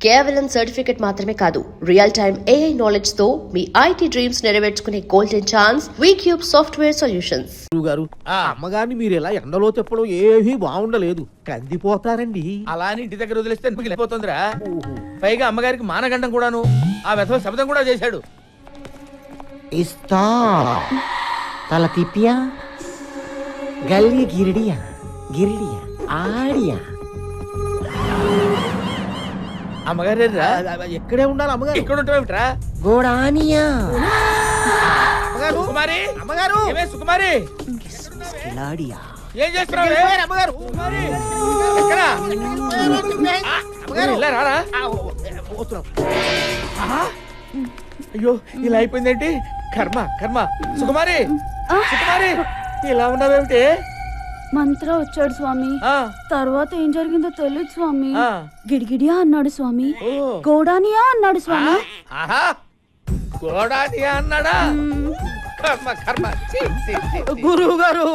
కేవలం సర్టిఫికెట్ మాత్రమే కాదు, రియల్ టైమ్ AI నాలెడ్జ్ తో మీ IT డ్రీమ్స్ నెరవేర్చుకునే golden chance VCube software solutions. గారు అమ్మగారిని మీరు ఇలా ఎండలో చెప్పడం ఏమీ బాగుండలేదు, కందిపోతారండి. అలా అని ఇంటి దగ్గర వదిలేస్తే మిగిలిపోతుందిరా. పైగా అమ్మగారికి మానగండం కూడాను, ఆ వ్యధ శబ్దం కూడా చేశాడు. ఇస్తా తల తిప్పియా గల్లి గిరిడియా గిరిడియా ఆడియా. అమ్మగారు ఎక్కడే ఉండాలి అమ్మగారు? ఇక్కడ ఉంటావేమిట్రా? గోడానియా సుకుమారి, అమ్మగారు ఏమే సుకుమారి, కిలాడియా. ఏం చేస్తున్నావు అమ్మగారు? ఎక్కడ? ఇలా రారా. అయ్యో ఇలా అయిపోయిందేంటి? కర్మ కర్మ. సుకుమారి సుకుమారి ఇలా ఉన్నావేమిటి? మంత్ర వచ్చాడు స్వామి. తర్వాత ఏం జరిగిందో తెలియదు స్వామి. గిడిగిడియా అన్నాడు స్వామి, గోడానియా అన్నాడు స్వామి. గోడానియా అన్నాడా? కర్మ కర్మ. గురువు గారు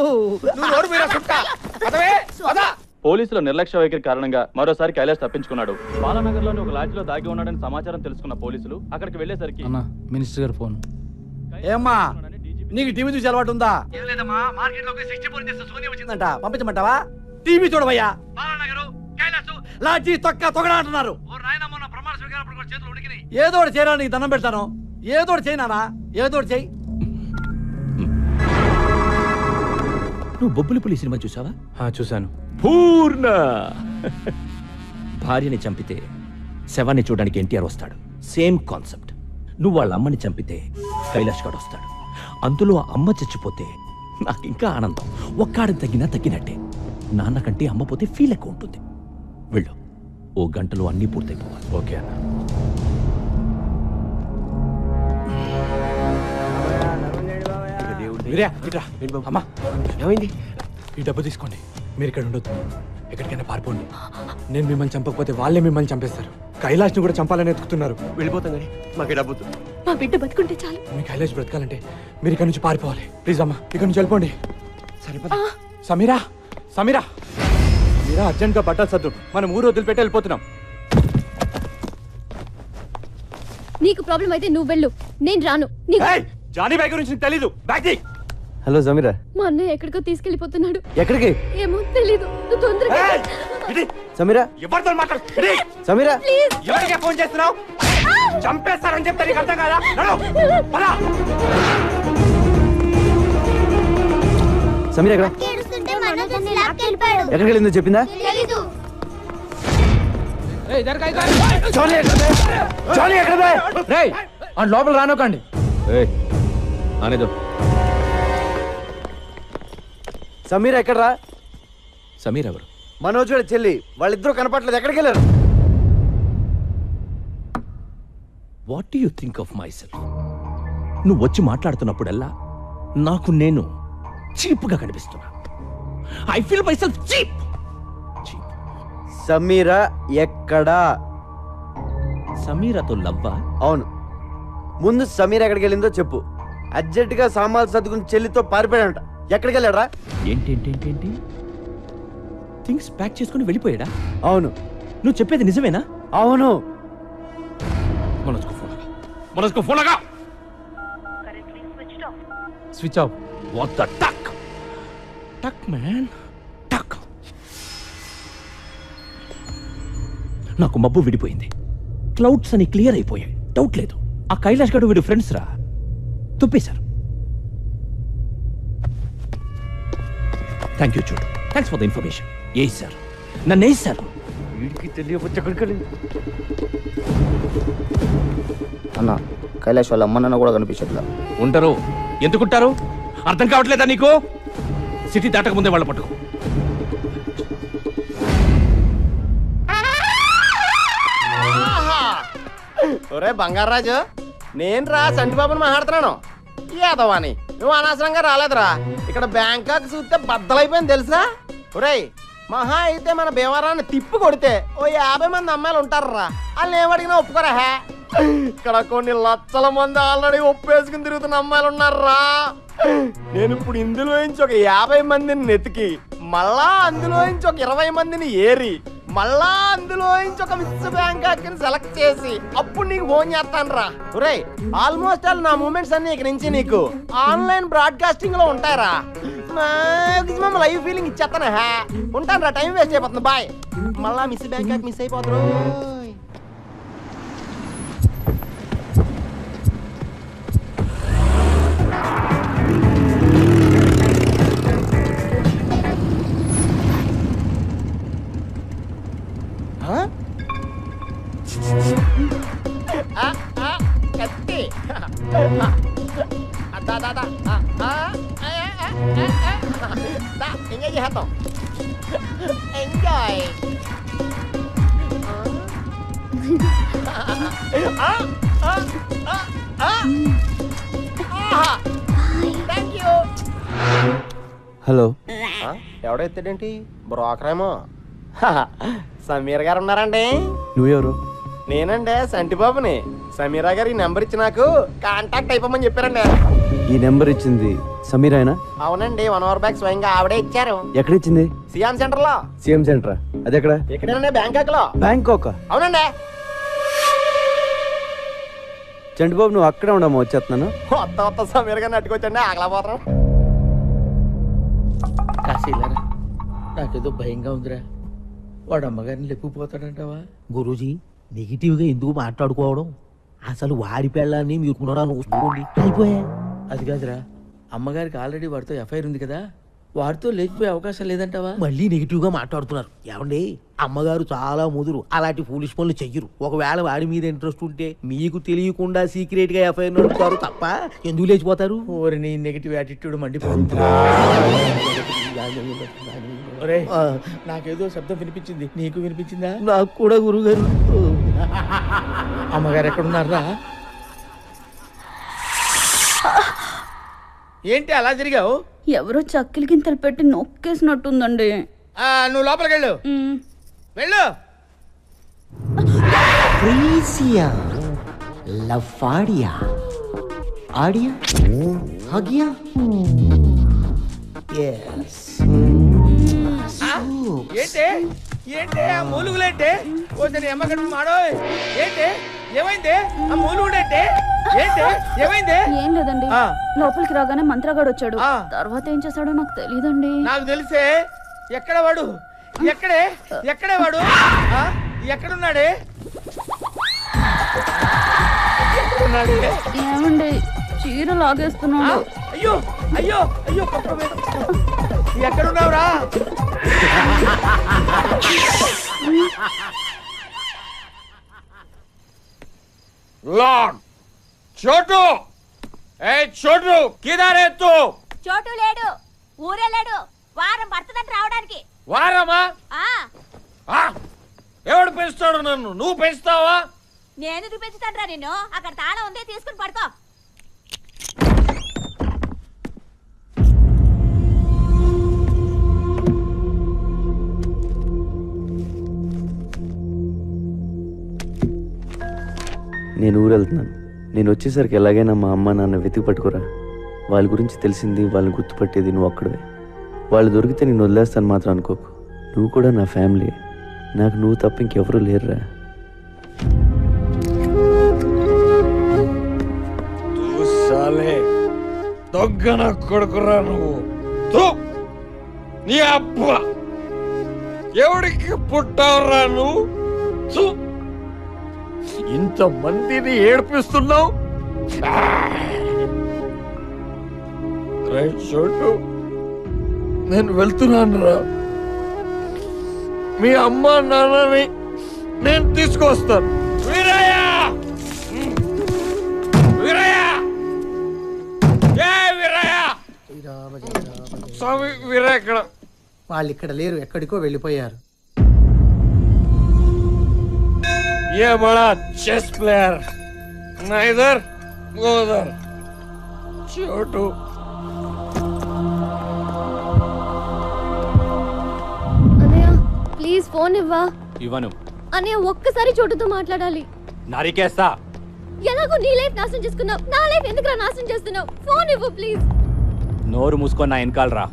పోలీసుల నిర్లక్ష్య వైఖరి కారణంగా మరోసారి కైలాష్ తప్పించుకున్నాడు. బాలానగర్ లోని ఒక లాడ్జ్ లో దాగి ఉన్నాడని సమాచారం తెలుసుకున్న పోలీసులు అక్కడికి వెళ్లేసరికి మినిస్టర్ గారు ఫోన్. ఏమ్మా నీకు టీవీ చూసి అలవాటు ఉందా? వచ్చిందంట, పంపించమంటావా? టీవీ చూడవయ్యా. లాడ్జీ తొక్క తొగడా అంటున్నారు. ఏదో ఒకటి చేయరా, నీకు దండం పెడతాను. ఏదో ఒకటి చేయనా, ఏదో ఒకటి చేయి. నువ్వు బొబ్బులిపులి సినిమా చూసావా? చూశాను. పూర్ణ భార్యని చంపితే శవాన్ని చూడడానికి ఎన్టీఆర్ వస్తాడు. Same concept. నువ్వు వాళ్ళ అమ్మని చంపితే కైలాష్ గాడు వస్తాడు. అందులో అమ్మ చచ్చిపోతే నాకు ఇంకా ఆనందం. ఒక్కాడని తగ్గినట్టే. నాన్న కంటే అమ్మ పోతే ఫీల్ ఎక్కువ ఉంటుంది. వెళ్ళు, ఓ గంటలో అన్నీ పూర్తయిపోవాలి. ఓకే అన్న. అమ్మా ఏమైంది? ఈ డబ్బు తీసుకోండి, మీరు ఇక్కడ ఉండొద్దు, ఎక్కడికైనా పారిపోండి. నేను మిమ్మల్ని చంపకపోతే వాళ్ళే మిమ్మల్ని చంపేస్తారు. కైలాష్ని కూడా చంపాలని ఎత్తుకుతున్నారు. వెళ్ళిపోతాం కానీ మాకు డబ్బు. మా బిడ్డ బతుకుంటే చాలు. మీ కైలాష్ బ్రతకాలంటే మీరు ఇక్కడ నుంచి పారిపోవాలి. ప్లీజ్ అమ్మా, ఇక్కడ నుంచి వెళ్ళిపోండి. సరిపోతా. సమీరా సమీరా మీరా అర్జెంట్ గా బట్టలు సర్దు, మనం ఊరు వదిలిపెట్టి వెళ్ళిపోతున్నాం. నీకు ప్రాబ్లం అయితే నువ్వు వెళ్ళు, నేను రాను. జానీ బాయ్ గురించి నీకు తెలీదు. బ్యాగ్ తీ. హలో సమీరా. మా అన్నయ్య ఎక్కడికో తీసుకెళ్లిపోతున్నాడు. ఎక్కడికి? ఏమో తెలీదు. నువ్వు తొందరగా సమీరా. ఎవరితో మాట్లాడు? సమీరా ఎవరికే ఫోన్ చేస్తున్నావు? చంపేస్తారని చెప్తే నీకు అర్థం కాదా? సమీరా ఎక్కడ? ఎక్కడికి వెళ్ళిందో చెప్పిందా? లోపల రానోకండి. అనేదో సమీరా ఎక్కడరా? సమీర్ ఎవరు? మనోజ్ చెల్లి. వాళ్ళిద్దరూ కనపట్లేదు, ఎక్కడికి వెళ్ళారు? What do you think of my self? నువ్వు వచ్చి మాట్లాడుతున్నప్పుడల్లా నాకు నేను చీప్గా కనిపిస్తున్నా. I feel my self cheap. Sameera ఎక్కడా? సమీరాతో లవ్వా? అవును. ముందు సమీరా ఎక్కడికి వెళ్ళిందో చెప్పు. అర్జెంటుగా సామాన్లు సర్దుకుని చెల్లితో పారిపోయాడంట. ఎక్కడికి వెళ్ళాడా? ఏంటి థింగ్స్ ప్యాక్ చేసుకుని వెళ్ళిపోయాడా? అవును. నువ్వు చెప్పేది నిజమేనా? అవును. మనస్కో ఫోన్ లగా. Switch off. What the tuck tuck man టక్. నాకు మబ్బు విడిపోయింది. క్లౌడ్స్ అని క్లియర్ అయిపోయాయి. డౌట్ లేదు, ఆ కైలాష్ గడు వీడు ఫ్రెండ్స్ రా. తుప్పేశారు. థ్యాంక్ యూ చూడు. Thanks for the information. A sir నన్ను ఏ సార్ వీడికి తెలియవచ్చు. ఎక్కడికి అన్న కైలాష్ వాళ్ళ అమ్మ నాన్న కూడా కనిపించట్లా. ఉంటారు. ఎందుకుంటారు? అర్థం కావట్లేదా నీకు? సిటీ దాటక ముందే వాళ్ళ పట్టుకు. ఒరే బంగారాజు, నేను రా సంటిబాబుని మాట్లాడుతున్నాను. ఏదవాని నువ్వు అనవసరంగా రాలేదురా. ఇక్కడ బ్యాంకాక్ చూస్తే బద్దలైపోయింది తెలుసా? ఒరేయ్, మహా అయితే మన భీమవరాన్ని తిప్పి కొడితే ఓ 50 మంది అమ్మాయిలు ఉంటారా. వాళ్ళు ఏమడిగినా ఒప్పుకోరా. ఇక్కడ కొన్ని లక్షల మంది ఆల్రెడీ ఒప్పేసుకుని తిరుగుతున్న అమ్మాయిలు ఉన్నారా. నేను ఇప్పుడు ఇందులో నుంచి ఒక 50 మందిని నెతికి మళ్ళా అందులో నుంచి ఒక 20 మందిని ఏరి మళ్ళా అందులోంచి ఒక మిస్ బ్యాంకాక్ ని సెలెక్ట్ చేసి అప్పుడు నీకు ఫోన్ చేస్తాను రా. ఒరేయ్ ఆల్మోస్ట్ ఆల్ నా మూమెంట్స్ అన్ని ఇక నుంచి నీకు ఆన్లైన్ బ్రాడ్కాస్టింగ్ లో ఉంటాయరా. మాక్సిమం లైవ్ ఫీలింగ్ ఇచ్చేస్తాను. ఉంటాను రా, టైం వేస్ట్ అయిపోతుంది. బాయ్. మళ్ళా మిస్ బ్యాంకాక్ మిస్ అయిపోతారు. కత్తి ఎంజాయ్ చేస్తాం. ఎంజాయ్. Thank you. హలో. ఎవడో ఎత్తాడేంటి? బ్రోకరేమో. సమీర్ గారు ఉన్నారండి? నువ్వెవరు? నేనండి సంటిబాబుని. సమీరా గారు ఈ నెంబర్ ఇచ్చి నాకు కాంటాక్ట్ అయిపోమని చెప్పారండి. ఈ నెంబర్ ఇచ్చింది సమీరాయనా? అవునండి, 1 అవర్ బ్యాక్ స్వయంగా ఆవిడే ఇచ్చారు. ఎక్కడ ఇచ్చింది? సియామ్ సెంటర్ లో. సీఎం సెంటరా? అది ఎక్కడ? ఎక్కడేనండి? బ్యాంకాక్ లో. బ్యాంకాక్? అవునండి. చంటిబాబు నువ్వు అక్కడే ఉండమ్మా, వచ్చేస్తున్నాను. కొత్త సమీర్ గారిని అట్టుకొచ్చండి, ఆగలేకపోతున్నాం. కాశీలారా, నాకేదో భయంగా ఉందిరా. వాడు అమ్మగారిని లేపుకుపోతాడంటావా? గురూజీ నెగిటివ్ గా ఎందుకు మాట్లాడుకోవడం? అసలు వాడి పెళ్ళాన్ని మీరు పునరాలు చూసుకోండి అయిపోయా. అది కాదురా, అమ్మగారికి ఆల్రెడీ వాడితో ఎఫ్ఐఆర్ ఉంది కదా, వాడితో లేచిపోయే అవకాశం లేదంటావా? మళ్ళీ నెగిటివ్ గా మాట్లాడుతున్నారు. ఏమండి, అమ్మగారు చాలా ముదురు, అలాంటి ఫూలిష్ పనులు చెయ్యరు. ఒకవేళ వాడి మీద ఇంట్రెస్ట్ ఉంటే మీకు తెలియకుండా సీక్రెట్ గా ఎఫ్ఐఆర్ నడుపుతారు తప్ప ఎందుకు లేచిపోతారు? ఓరి నీ నెగిటివ్ యాటిట్యూడ్ మండిపోతుంది. ఒరేయ్, నాకేదో శబ్దం వినిపించింది, నీకు వినిపించిందా? నాకు కూడా గురుగారు. అమ్మగారు ఎక్కడున్నారా? ఏంటి అలా జరిగావు? ఎవరో చక్కిలి గింతలు పెట్టి నొక్కేసినట్టుందండి. నువ్వు లోపలికి వెళ్ళు. వెళ్ళు. Frisia, Lafadia, Adia, Hagia. Yes. ఏంటి ఏంటి ఆ మూలుగులేంటి? కొంచెం ఎమ్మగడ్డ మాడో. ఏంటి ఏమైంది? ఆ మూలుగుడేంటి? ఏంటి ఏమైంది? ఏం లేదండి, లోపలికి రాగానే మంత్రగాడు వచ్చాడు. తర్వాత ఏం చేశాడో నాకు తెలియదండి. నాకు తెలిసే. ఎక్కడ వాడు? ఎక్కడే వాడు? ఎక్కడున్నాడే? ఏమండి, చీర లాగేస్తున్నాడు. అయ్యో అయ్యో అయ్యో, ఎక్కడున్నావురా? చోటు, ఏ చోటు, కిదారే తూ? చోటు లేడు, ఊరే లేడు. వారం పడుతుందంట రావడానికి. వారమా? ఎవడు పెంచుతాడు నన్ను? నువ్వు పెంచుతావా? నేను పెంచుతాను రా నిన్ను. అక్కడ తాళం ఉంది, తీసుకుని పడుకో. నేను ఊరు వెళ్తున్నాను. నేను వచ్చేసరికి ఎలాగైనా మా అమ్మ నాన్న వెతికి పట్టుకోరా. వాళ్ళ గురించి తెలిసింది, వాళ్ళని గుర్తుపట్టేది నువ్వు ఒక్కడే. వాళ్ళు దొరికితే నేను వదిలేస్తాను మాత్రం అనుకోకు. నువ్వు కూడా నా ఫ్యామిలీ. నాకు నువ్వు తప్ప ఇంకెవరూ లేరురా. దొగ్గన కొడుకురా నువ్వు. నీ అబ్బ ఎవడికి పుట్టావురా నువ్వు? ఇంత మందిని ఏడిపిస్తున్నావు. చోటు, నేను వెళ్తున్నాను రా. మీ అమ్మ నాన్నని నేను తీసుకొస్తాను. వీరయ్య, వీరయ్య, స్వామి వీరయ్య ఎక్కడ? వాళ్ళు ఇక్కడ లేరు, ఎక్కడికో వెళ్ళిపోయారు. ये बड़ा चेस प्लेयर ना इधर वो उधर. छोटू అన్నయ్య ప్లీజ్ ఫోన్ ఇవ్వా. ఇవ్వను. అన్నయ్య ఒక్కసారి చోటుతో మాట్లాడాలి. నరికేస్తా. ఎలాగో నీ లైఫ్ నాశనం చేసుకున్నావు, నా లైఫ్ ఎందుకు నాశనం చేస్తున్నావు? ఫోన్ ఇవ్వు ప్లీజ్. నోరు మూసుకొని నా వెనకాల రా.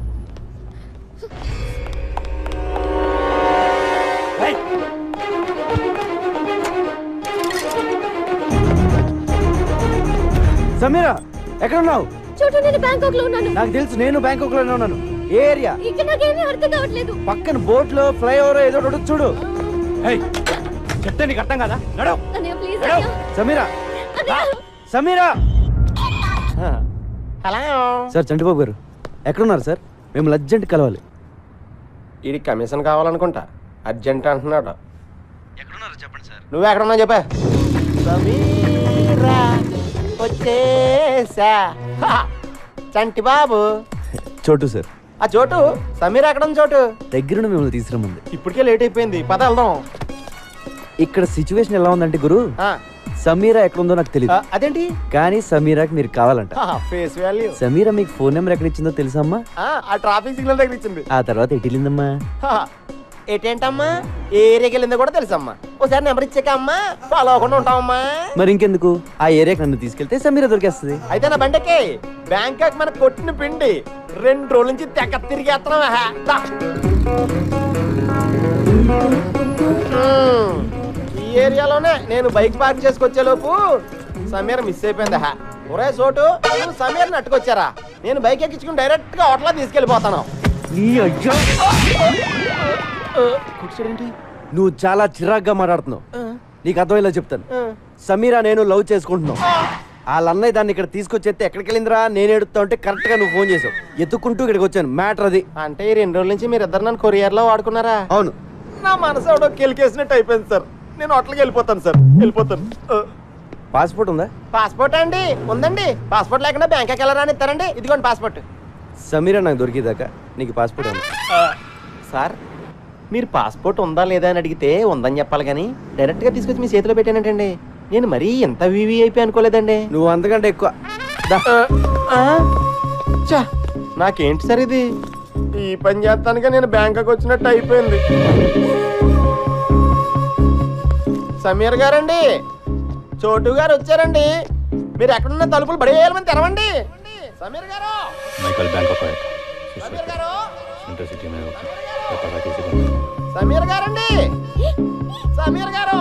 సమీరా ఎక్కడ ఉన్నావు? చోటు నేను బ్యాంకాక్ లో ఉన్నాను. నాకు తెలుసు, నేను బ్యాంకాక్ లోనే ఉన్నాను. ఏ ఏరియా? ఇక్కడ నాకేమీ అర్థం కావట్లేదు. పక్కన బోట్ లో ఫ్లైఓవర్ ఏదో ఒకటి ఉంది, చూడు. చెప్తే నీకు అర్థం కదా. నడవు. అన్నయ్య ప్లీజ్ నడవు. అన్నయ్య. సమీరా, అన్నయ్య. సమీరా. హలో సార్ చంటిబాబు గారు ఎక్కడున్నారు సార్? మేము అర్జెంట్ కలవాలి. ఇది కమిషన్ కావాలనుకుంటా, అర్జెంట్ అంటున్నాడు. ఎక్కడున్నారు చెప్పండి సార్. నువ్వు ఎక్కడున్నావు చెప్పా. సమీరా వచ్చేసా. చంటి బాబు. చోటు సార్. ఆ చోటు సమీరా ఎక్కడ ఉంది? చోటు దగ్గరుండి మిమ్మల్ని తీసుకురమ్మంది. ఇప్పటికే లేట్ అయిపోయింది, పద వెళ్దాం. ఇక్కడ సిచ్యువేషన్ ఎలా ఉందంటే గురు, ఆ, సమీరా ఎక్కడుందో నాకు తెలియదు, అదేంటి కానీ సమీరాకి మీరు కావాలంట. Face value. సమీరా మీకు ఫోన్ నెంబర్ ఎక్కడ ఇచ్చిందో తెలుసా అమ్మా? ఆ ట్రాఫిక్ సిగ్నల్ దగ్గర ఇచ్చింది. ఆ తర్వాత ఎటు వెళ్ళిందమ్మా? ఏంటమ్మా ఏ ఏరియాకి వెళ్ళిందో కూడా తెలుసమ్మా. ఒకసారి నెంబర్ ఇచ్చాక అమ్మా ఫాలో అవ్వకుండా ఉంటామమ్మా. మరి ఇంకెందుకు, ఆ ఏరియాకి నన్ను తీసుకెళ్తే సమీరా దొరికేస్తుంది. అయితే నా బండకి బ్యాంకాక్ మన కొట్టిన పిండి 2 రోజుల నుంచి తెగ తిరిగేస్తున్నావా. ఈ ఏరియాలోనే నేను బైక్ పార్క్ చేసుకొచ్చే లోపు సమీర మిస్ అయిపోయింది. ఒరే చోటు, నువ్వు సమీరని అట్టుకొచ్చారా? నేను బైక్ ఎక్కించుకుని డైరెక్ట్ గా హోటల్ తీసుకెళ్ళిపోతాను. ఏంటి నువ్వు చాలా చిరాగ్గా మాట్లాడుతున్నావు. నీకు అర్థమయ్యేలా చెప్తాను. సమీరా నేను లవ్ చేసుకుంటున్నావు. వాళ్ళ అన్నయ్య దాన్ని ఇక్కడ తీసుకొచ్చేస్తే ఎక్కడికి వెళ్ళిందిరా నేను ఎడుతా ఉంటే కరెక్ట్ గా నువ్వు ఫోన్ చేసావు. ఎత్తుకుంటూ ఇక్కడికి వచ్చాను. మ్యాటర్ అది. అంటే ఈ 2 రోజుల నుంచి మీరు ఇద్దరు నన్ను కొరియర్ లో వాడుకున్నారా? అవును. నా మనసు ఎవడో కెలికేసినట్టు అయిపోయింది సార్. నేను హోటల్కి వెళ్ళిపోతాను సార్, వెళ్ళిపోతాను. పాస్పోర్ట్ ఉందా? పాస్పోర్ట్ అండి ఉందండి. పాస్పోర్ట్ లేకుండా బ్యాంకాక్ వెళ్ళరాని ఇస్తారండి. ఇదిగోండి పాస్పోర్ట్. సమీరా నాకు దొరికేదాకా నీకు పాస్పోర్ట్ ఉంది. సార్ మీరు పాస్పోర్ట్ ఉందా లేదా అని అడిగితే ఉందని చెప్పాలి కానీ డైరెక్ట్గా తీసుకొచ్చి మీ చేతిలో పెట్టానంటండి. నేను మరీ ఎంత వీవీఐపీ అనుకోలేదండి. నువ్వు అంతకంటే ఎక్కువ. చా నాకేంటి సార్ ఇది? ఈ పని చేస్తానుగా నేను బ్యాంకాక్ వచ్చినట్టు అయిపోయింది. సమీర్ గారండి, చోటు గారు వచ్చారండి. మీరు ఎక్కడున్న తలుపులు బడేయాలని తెరవండి. సమీర్ గారు, మైకల్ బ్యాంకాక్ సమీర్ గారు, इंटरसिटी में సమీర్ గారండి, సమీర్ గారు,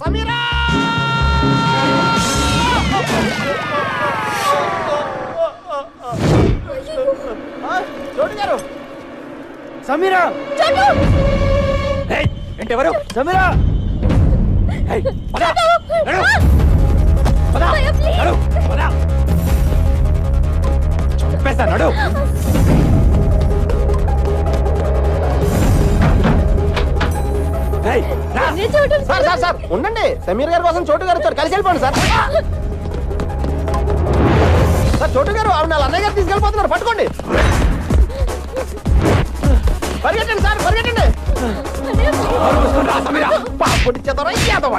సమీరా. చోటు గారు, సమీరా. ఏంటి ఎవరు? సమీరా. చంపేస్తా నడు. సార్ సార్ సార్ ఉండండి. సమీర్ గారి కోసం చోటు గారు వచ్చారు, కలిసి వెళ్ళిపోండి సార్. సార్ చోటు గారు ఆవిడ వాళ్ళ అన్నయ్య గారు తీసుకెళ్ళిపోతున్నారు, పట్టుకోండి. పరిగెట్టండి సార్, పరిగెట్టండి. పాస్పోర్ట్ ఇచ్చేద్దారా ఇచ్చేద్దాం.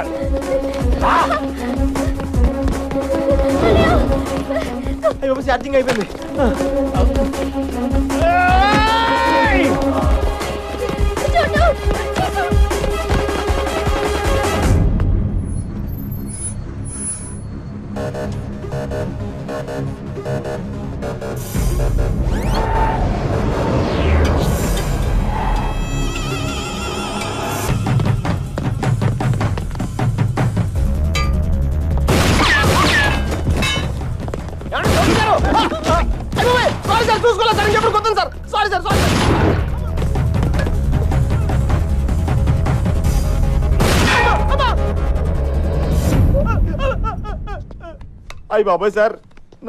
అయ్యో ఛార్జింగ్ అయిపోయింది. సారీ సార్, చూసుకోలేదు సార్. ఇంకెప్పుడు కొత్తాను sir. Sorry sir, sorry sir. అయ్యి బాబాయ్ సార్,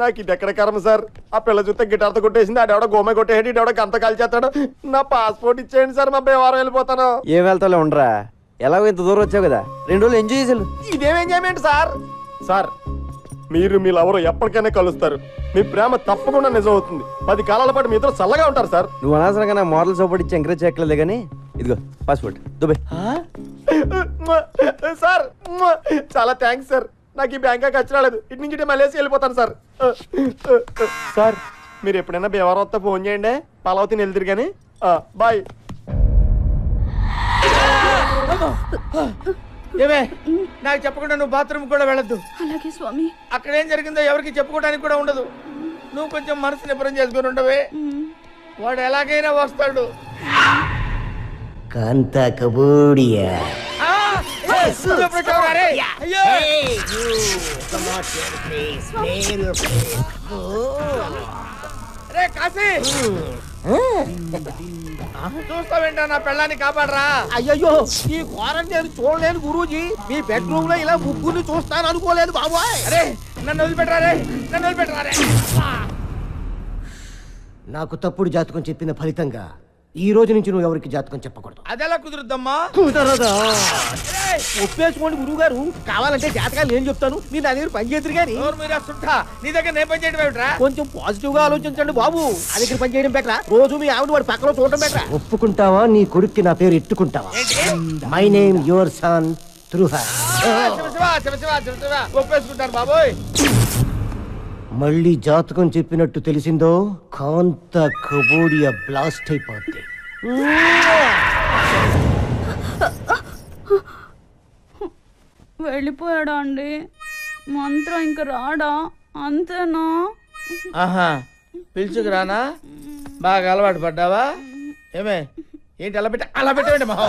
నాకు ఇది ఎక్కడ కర్మ సార్. ఆ పిల్ల చూస్తే గిటార్తో కొట్టేసింది, ఆడెవడో గోమ కొట్టేసి ఇడెవడో గంత కాల్చేస్తాడు. నా పాస్పోర్ట్ ఇచ్చేయండి సార్, మా బేవారం వెళ్ళిపోతాను. ఏం వెళ్తాలో ఉండరా, ఎలాగో ఇంత దూరం వచ్చావు కదా, 2 రోజులు ఎంజాయ్ చేసాను. ఇదేం ఎంజాయ్మెంట్ సార్? సార్ మీరు మీ లవరు ఎప్పటికైనా కలుస్తారు. మీ ప్రేమ తప్పకుండా నిజం అవుతుంది. 10 కాలాల పాటు మీ ఇద్దరు చల్లగా ఉంటారు సార్. నువ్వు అనవసరంగా నా మోడల్ సపోర్ట్ ఇచ్చి ఎంకరేజ్ చేయట్లేదు కానీ ఇదిగో పాస్పోర్ట్ దుబాయ్. సార్ చాలా థ్యాంక్స్ సార్. నాకు ఈ బ్యాంకాక్ ఖర్చు రాలేదు. ఇటు నుంచి మలేసి వెళ్ళిపోతాను సార్. సార్ మీరు ఎప్పుడైనా బేవారం వస్తే ఫోన్ చేయండి, పలావతిని వెళ్తారు కానీ. బాయ్. ఏమే నాకు చెప్పకుండా నువ్వు బాత్రూమ్ కూడా వెళ్ళొద్దు. అలాగే స్వామి. అక్కడ ఏం జరిగిందో ఎవరికి చెప్పుకోవడానికి కూడా ఉండదు. నువ్వు కొంచెం మనసు నిబ్బరం చేసుకుని ఉండవే. వాడు ఎలాగైనా వస్తాడు. కాంతా కబోడియా. అయ్యో రే కాశీ చూస్తావేంటా నా పెళ్ళాన్ని కాపాడరా. అయ్యయ్యో ఈ క్వారంటైన్ చూడలేను గురూజీ. మీ బెడ్రూమ్ లో ఇలా ముగ్గురిని చూస్తాను అనుకోలేదు బాబాయ్. అరే నన్ను వదిలిపెట్టరా రే, నన్ను వదిలిపెట్టరా రే. నాకు తప్పుడు జాతకం చెప్పిన ఫలితంగా ఈ రోజు నుంచి నువ్వు ఎవరికి జాతకం చెప్పకూడదు. అదెలా కుదురుద్దమ్మా? కుదరదా? ఒప్పేసుకోండి గురువు గారు. కావాలంటే జాతకాలు నేను చెప్తాను, మీరు నా దగ్గర పని చేద్దరు కానీ. ఎవరు మీరా సుట్టా? నీ దగ్గర నేను పని చేయడం ఏమిట్రా? కొంచెం పాజిటివ్ గా ఆలోచించండి బాబు. నా దగ్గర పని చేయడం బెటరా, రోజు మీ ఆవిడ వాడి పక్కన చూడటం బెటరా. ఒప్పుకుంటావా నీ కొడుక్కి నా పేరు ఎట్టుకుంటావా? మై నేమ్ యువర్ సన్ త్రుహ. శివ ఒప్పేసుకుంటాను బాబోయ్. మళ్ళీ జాతకం చెప్పినట్టు తెలిసిందో కాంత కబోడియా బ్లాస్ట్ అయిపోద్ది. వెళ్ళిపోయాడా అండి? మంత్రం ఇంక రాడా? అంతేనా? ఆహా పిలుచుకురానా? బాగా అలవాటు పడ్డావా? ఏమే ఏంటి అలా పెట్టండి మహా.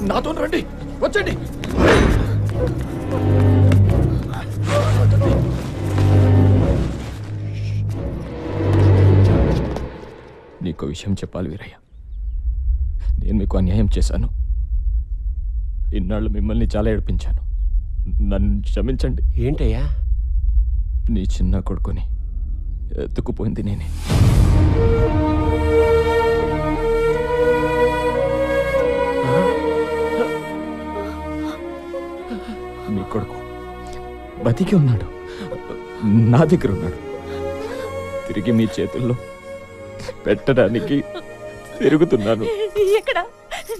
నాతో రండి, వచ్చండి. నీకో విషయం చెప్పాలి వీరయ్య. నేను మీకు అన్యాయం చేశాను. ఇన్నాళ్ళు మిమ్మల్ని చాలా ఏడిపించాను. నన్ను క్షమించండి. ఏంటయ్యా? నీ చిన్న కొడుకుని ఎత్తుకుపోయింది నేనే. మీ కొడుకు బతికి ఉన్నాడు, నా దగ్గర ఉన్నాడు. తిరిగి మీ చేతుల్లో పెట్టడానికి తిరుగుతున్నాను. ఎక్కడ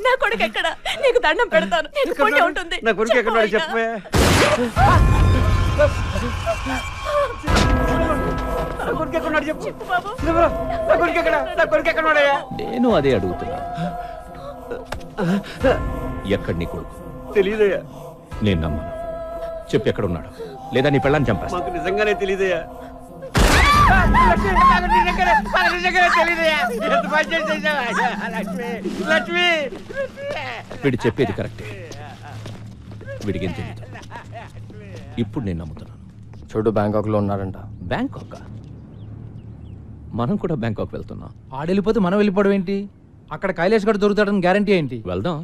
నా కొడుకు? ఎక్కడ? నీకు దండం పెడతాను. నీకు పుణ్యం ఉంటుంది. నా కొడుకు ఎక్కడ చెప్పే. నేను అదే అడుగుతున్నా. ఎక్కడ నీ కొడుకు? తెలీదయ్యా. నేను నమ్మను. చెప్పు ఎక్కడ ఉన్నాడు, లేదా నీ పెళ్ళాన్ని చంపేస్తా. మాకు నిజంగానే తెలీదయ్యా. వీడు చెప్పేది కరెక్టే. వీడికి ఏం తెలియదు. ఇప్పుడు నేను నమ్ముతున్నాను. చూడు బ్యాంకాక్ లో ఉన్నాడంట. బ్యాంకాక్? మనం కూడా బ్యాంకాక్ వెళ్తున్నాం. ఆడెళ్ళిపోతే మనం వెళ్ళిపోవడం ఏంటి? అక్కడ కైలాష్ గడు దొరుకుతాడని గ్యారంటీ ఏంటి? వెళ్దాం.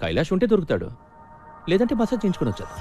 కైలాష్ ఉంటే దొరుకుతాడు, లేదంటే మసాజ్ చేయించుకుని వచ్చేద్దాం.